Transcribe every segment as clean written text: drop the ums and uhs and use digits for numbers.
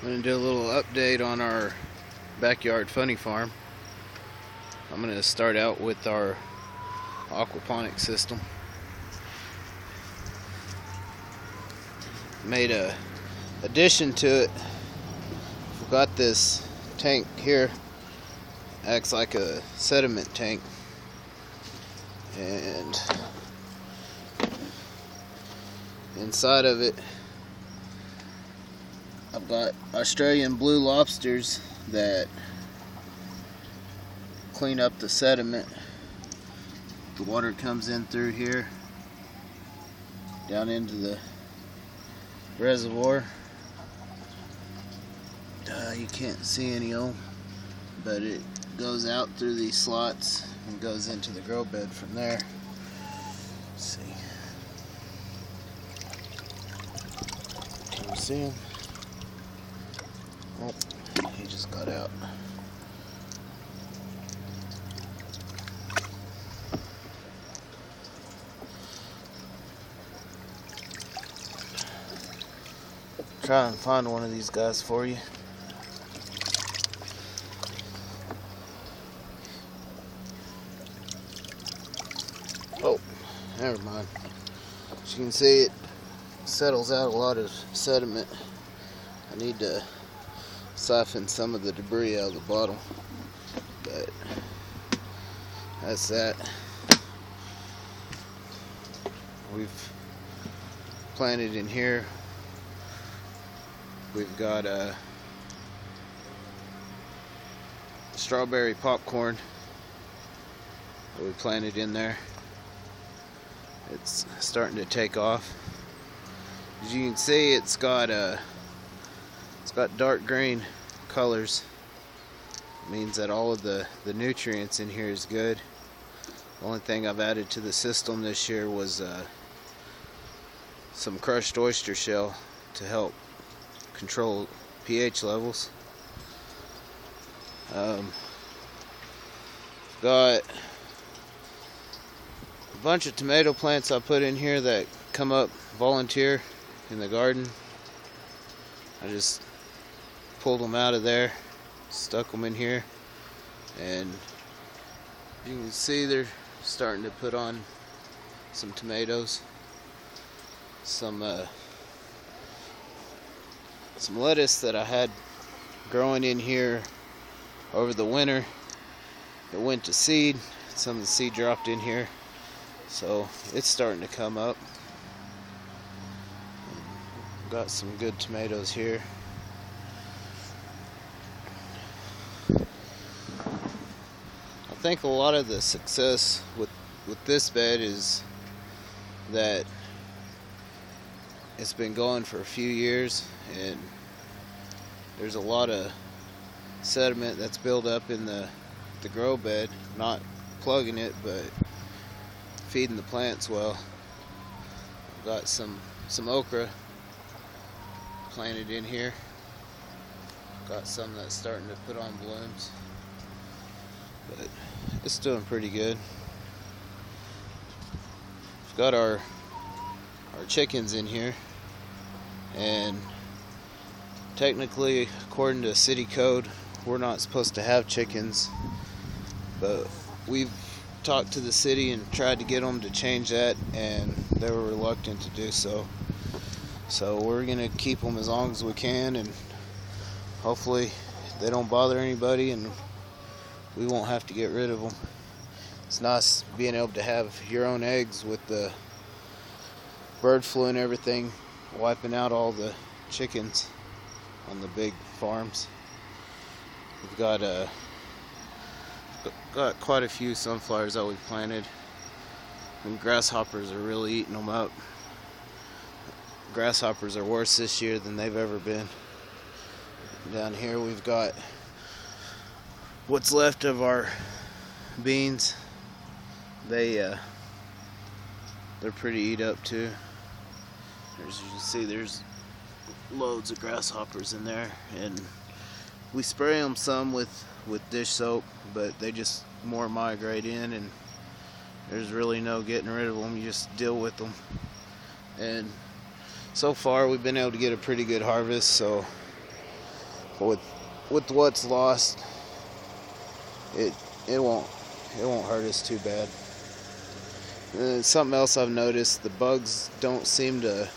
I'm going to do a little update on our backyard funny farm. I'm going to start out with our aquaponic system. Made a addition to it. We've got this tank here, acts like a sediment tank, and inside of it I've got Australian blue lobsters that clean up the sediment. The water comes in through here down into the reservoir. You can't see any of them, but it goes out through these slots and goes into the grow bed from there. Let's see. Can you see him? Oh, he just got out. Try and find one of these guys for you. Oh, never mind. As you can see, it settles out a lot of sediment. I need to siphon some of the debris out of the bottom, but that's that. We've planted in here. We've got a strawberry popcorn that we planted in there. It's starting to take off. As you can see, it's got dark green colors. It means that all of the nutrients in here is good. The only thing I've added to the system this year was some crushed oyster shell to help control pH levels. Got a bunch of tomato plants I put in here that come up volunteer in the garden. I just pulled them out of there, stuck them in here, and you can see they're starting to put on some tomatoes. Some lettuce that I had growing in here over the winter. It went to seed. Some of the seed dropped in here, so it's starting to come up. Got some good tomatoes here. I think a lot of the success with this bed is that it's been going for a few years, and there's a lot of sediment that's built up in the grow bed, not plugging it but feeding the plants well. I've got some okra planted in here. Got some that's starting to put on blooms, but it's doing pretty good. We've got our chickens in here, and technically, according to city code, we're not supposed to have chickens, but we've talked to the city and tried to get them to change that, and they were reluctant to do so. So we're gonna keep them as long as we can, and hopefully they don't bother anybody and we won't have to get rid of them. It's nice being able to have your own eggs with the bird flu and everything wiping out all the chickens on the big farms. We've got quite a few sunflowers that we've planted, and grasshoppers are really eating them up. Grasshoppers are worse this year than they've ever been. Down here we've got what's left of our beans. They're pretty eat up too. As you can see, there's loads of grasshoppers in there, and we spray them some with dish soap, but they just more migrate in, and there's really no getting rid of them. You just deal with them, and so far we've been able to get a pretty good harvest, so with what's lost, it won't hurt us too bad. Something else I've noticed, the bugs don't seem to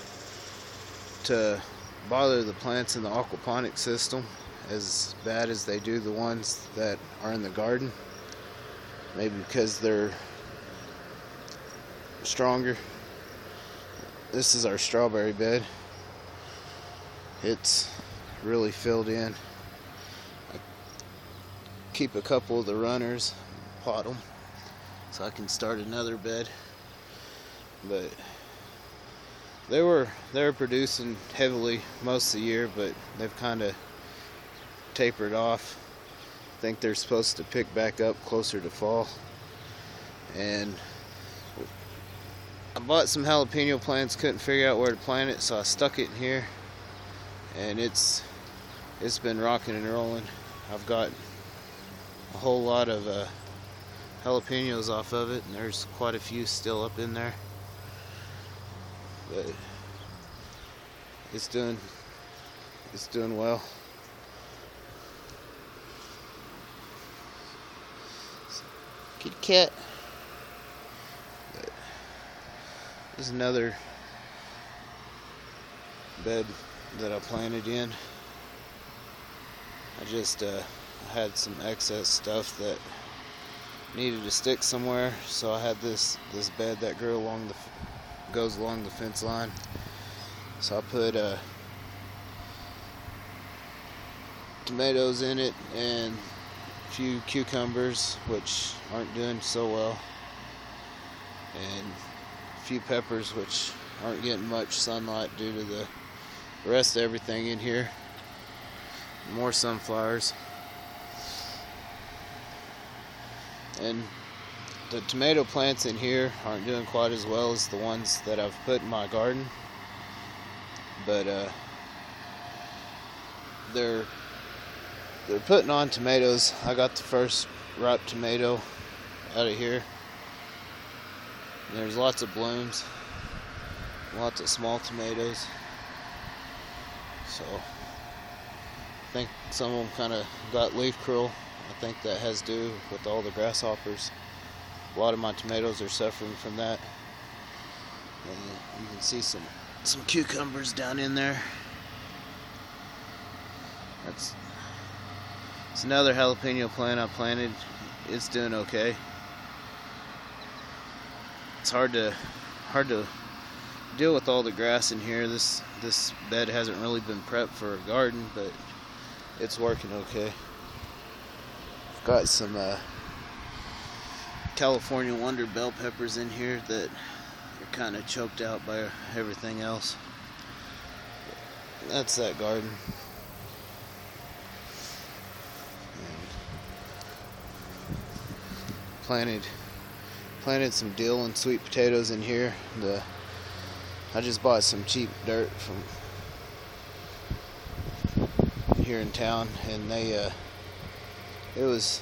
bother the plants in the aquaponic system as bad as they do the ones that are in the garden. Maybe because they're stronger. This is our strawberry bed. It's really filled in. I keep a couple of the runners, pot them, so I can start another bed. But they were producing heavily most of the year, but they've kind of tapered off. I think they're supposed to pick back up closer to fall. And I bought some jalapeno plants, couldn't figure out where to plant it, so I stuck it in here, and it's been rocking and rolling. I've got a whole lot of jalapenos off of it, and there's quite a few still up in there, but it's doing well. Kitty cat. There's another bed that I planted in. I just had some excess stuff that needed to stick somewhere, so I had this bed that goes along the fence line. So I put tomatoes in it and a few cucumbers, which aren't doing so well, and a few peppers, which aren't getting much sunlight due to the rest of everything in here. More sunflowers. And the tomato plants in here aren't doing quite as well as the ones that I've put in my garden, but they're putting on tomatoes. I got the first ripe tomato out of here. And there's lots of blooms, lots of small tomatoes. So I think some of them kind of got leaf curl. I think that has to do with all the grasshoppers. A lot of my tomatoes are suffering from that. And you can see some cucumbers down in there. It's another jalapeno plant I planted. It's doing okay. It's hard to deal with all the grass in here. This bed hasn't really been prepped for a garden, but it's working okay. I've got some California Wonder bell peppers in here that are kind of choked out by everything else. That's that garden. And planted some dill and sweet potatoes in here. I just bought some cheap dirt from here in town, and it was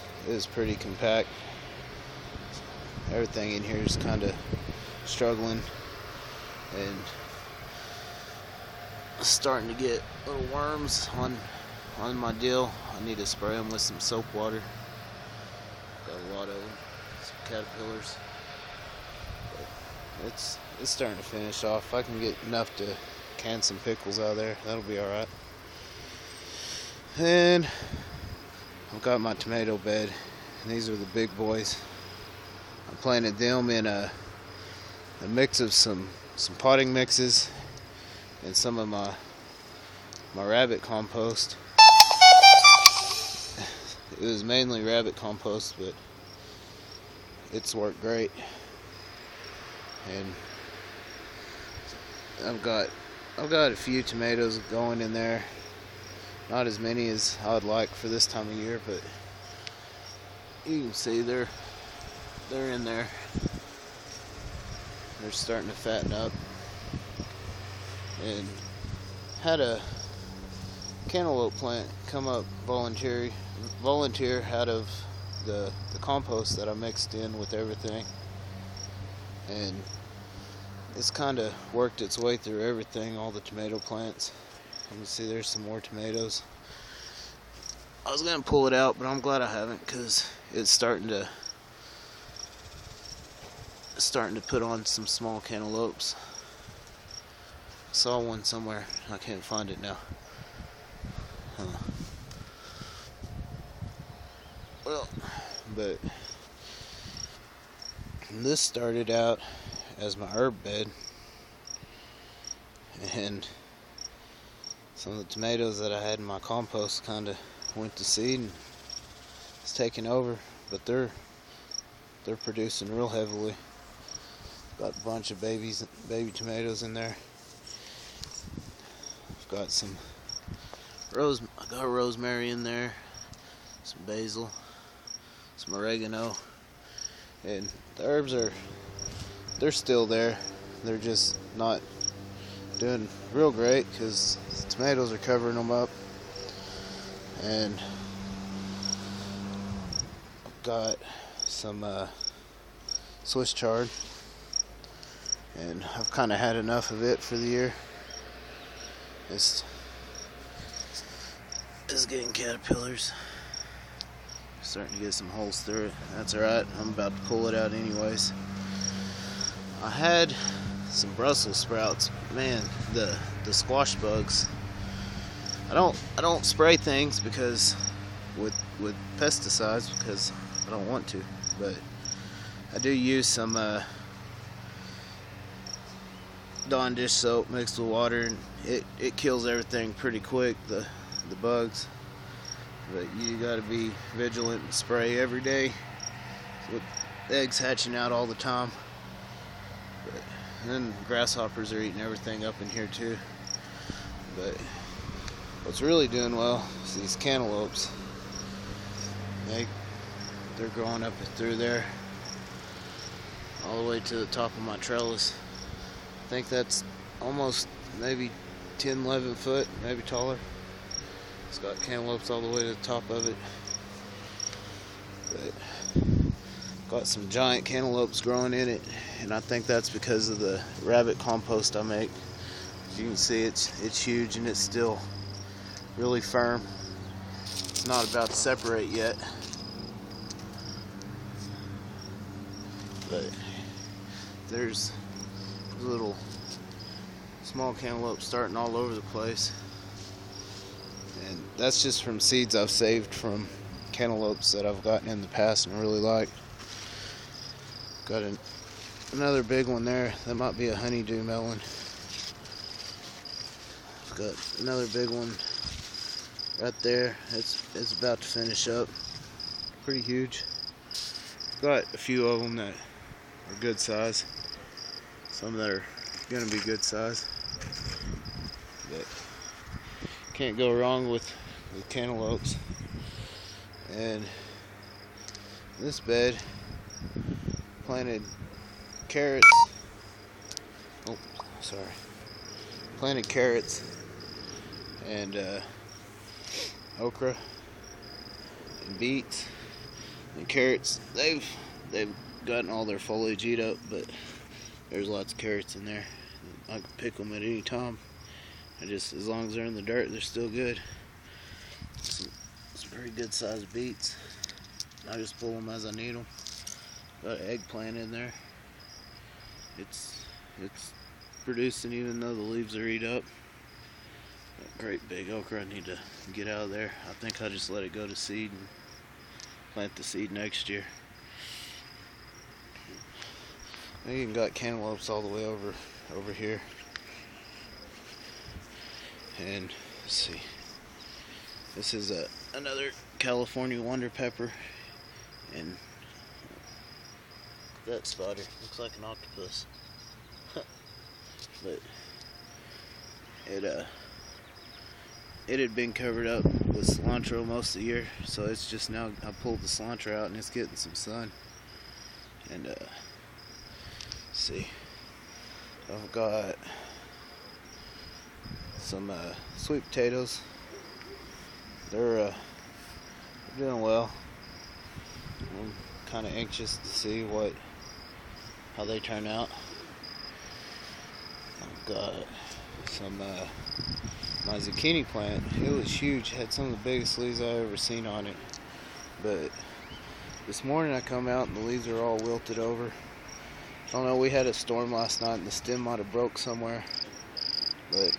pretty compact. Everything in here is kind of struggling and starting to get little worms on my dill. I need to spray them with some soap water. Got a lot of them, some caterpillars. But it's starting to finish off. If I can get enough to can some pickles out of there, that'll be alright. And I've got my tomato bed, and these are the big boys. I planted them in a mix of some potting mixes and some of my rabbit compost. It was mainly rabbit compost, but it's worked great. And I've got a few tomatoes going in there. Not as many as I would like for this time of year, but you can see they're in there. They're starting to fatten up. And had a cantaloupe plant come up volunteer out of the compost that I mixed in with everything, and it's kind of worked its way through everything, all the tomato plants. You can see there's some more tomatoes, I was gonna pull it out, but I'm glad I haven't, because it's starting to put on some small cantaloupes. I saw one somewhere. I can't find it now. Well, but this started out as my herb bed, and some of the tomatoes that I had in my compost kind of went to seed and it's taking over, but they're producing real heavily. Got a bunch of baby tomatoes in there. I've got some I got rosemary in there, some basil, some oregano, and the herbs they're still there. They're just not doing real great because the tomatoes are covering them up. And I've got some Swiss chard, and I've kind of had enough of it for the year. It's getting caterpillars, starting to get some holes through it. That's alright, I'm about to pull it out anyways. I had some Brussels sprouts. Man, the squash bugs. I don't spray things because with pesticides, because I don't want to, but I do use some Dawn dish soap mixed with water, and it kills everything pretty quick, the bugs. But you gotta be vigilant and spray every day with eggs hatching out all the time. But, and then grasshoppers are eating everything up in here too. But what's really doing well is these cantaloupes. They're growing up through there all the way to the top of my trellis. I think that's almost maybe 10, 11 foot, maybe taller. It's got cantaloupes all the way to the top of it. But got some giant cantaloupes growing in it, and I think that's because of the rabbit compost I make. As you can see, it's huge and it's still really firm. It's not about to separate yet, but there's little small cantaloupes starting all over the place, and that's just from seeds I've saved from cantaloupes that I've gotten in the past and really liked. Got another big one there. That might be a honeydew melon. I've got another big one right there. It's about to finish up. Pretty huge. Got a few of them that are good size. Some that are gonna be good size. But can't go wrong with cantaloupes. And this bed planted carrots. Oh, sorry. Planted carrots and okra and beets and carrots. They've gotten all their foliage eat up, but there's lots of carrots in there. I can pick them at any time. As long as they're in the dirt, they're still good. Some pretty good sized beets. I just pull them as I need them. Got an eggplant in there. It's producing even though the leaves are eat up. That great big okra, I need to get out of there. I think I just let it go to seed and plant the seed next year. I even got cantaloupes all the way over here. And let's see. This is another California wonder pepper, and that spider looks like an octopus. But it had been covered up with cilantro most of the year, so it's just now I pulled the cilantro out and it's getting some sun. And let's see, I've got some sweet potatoes. They're doing well. I'm kind of anxious to see how they turn out. I've got some my zucchini plant. It was huge, had some of the biggest leaves I've ever seen on it. But this morning I come out and the leaves are all wilted over. I don't know, we had a storm last night and the stem might have broke somewhere. But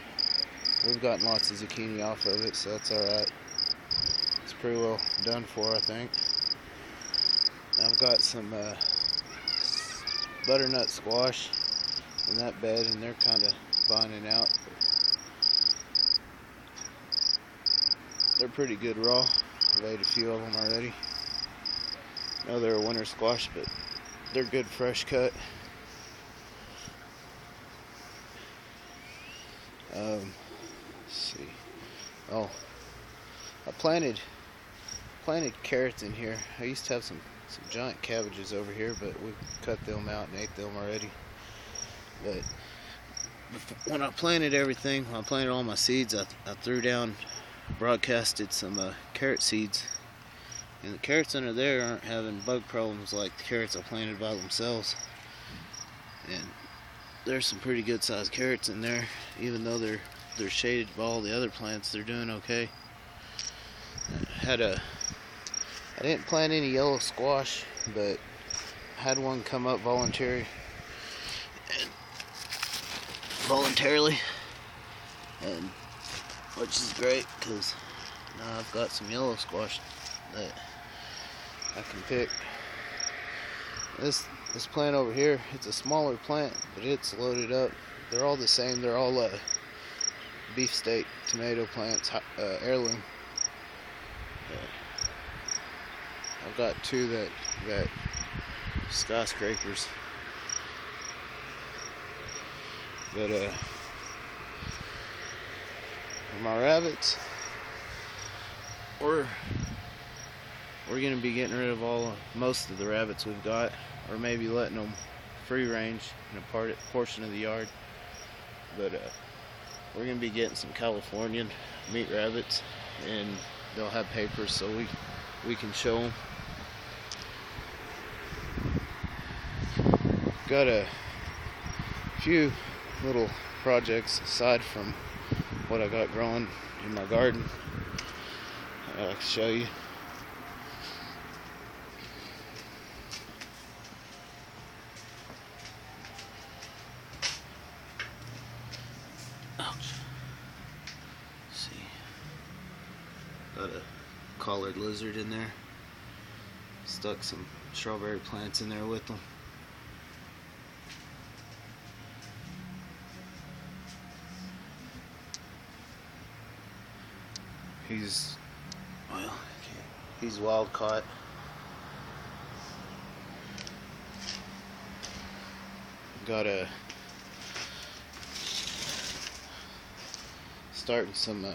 we've gotten lots of zucchini off of it, so that's alright. It's pretty well done for, I think. I've got some butternut squash in that bed, and they're kind of vining out. They're pretty good raw. I've ate a few of them already. I know they're a winter squash, but they're good fresh cut. Let's see. Oh, I planted carrots in here. I used to have some giant cabbages over here, but we cut them out and ate them already. But when I planted everything, when I planted all my seeds, I threw down, broadcasted some carrot seeds, and the carrots under there aren't having bug problems like the carrots I planted by themselves. And there's some pretty good sized carrots in there, even though they're shaded by all the other plants. They're doing okay. I didn't plant any yellow squash, but I had one come up voluntarily, and which is great because now I've got some yellow squash that I can pick. This plant over here, it's a smaller plant, but it's loaded up. They're all the same. They're all beefsteak tomato plants, heirloom. I've got two that skyscrapers. But my rabbits, we're gonna be getting rid of most of the rabbits we've got, or maybe letting them free range in a portion of the yard. But we're gonna be getting some Californian meat rabbits, and they'll have papers so we can show them. Got a few little projects aside from what I got growing in my garden I can show you. Ouch. Let's see. Got a collared lizard in there. Stuck some strawberry plants in there with them. He's wild caught. Got starting some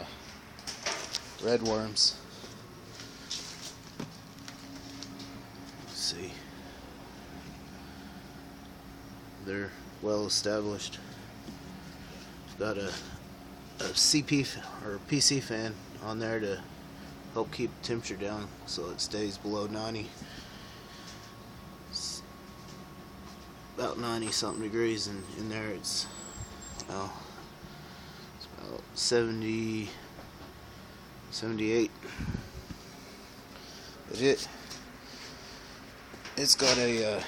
red worms. Let's see. They're well established. Got a CP or PC fan on there to help keep the temperature down so it stays below 90. It's about 90 something degrees, and in there it's about 70, 78. But it's got a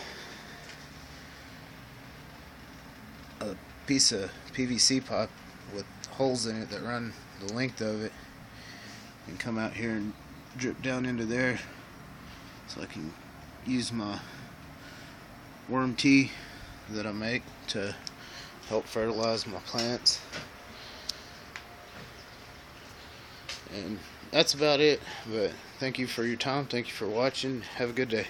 piece of PVC pipe with holes in it that run the length of it and come out here and drip down into there, so I can use my worm tea that I make to help fertilize my plants. And that's about it. But thank you for your time. Thank you for watching. Have a good day.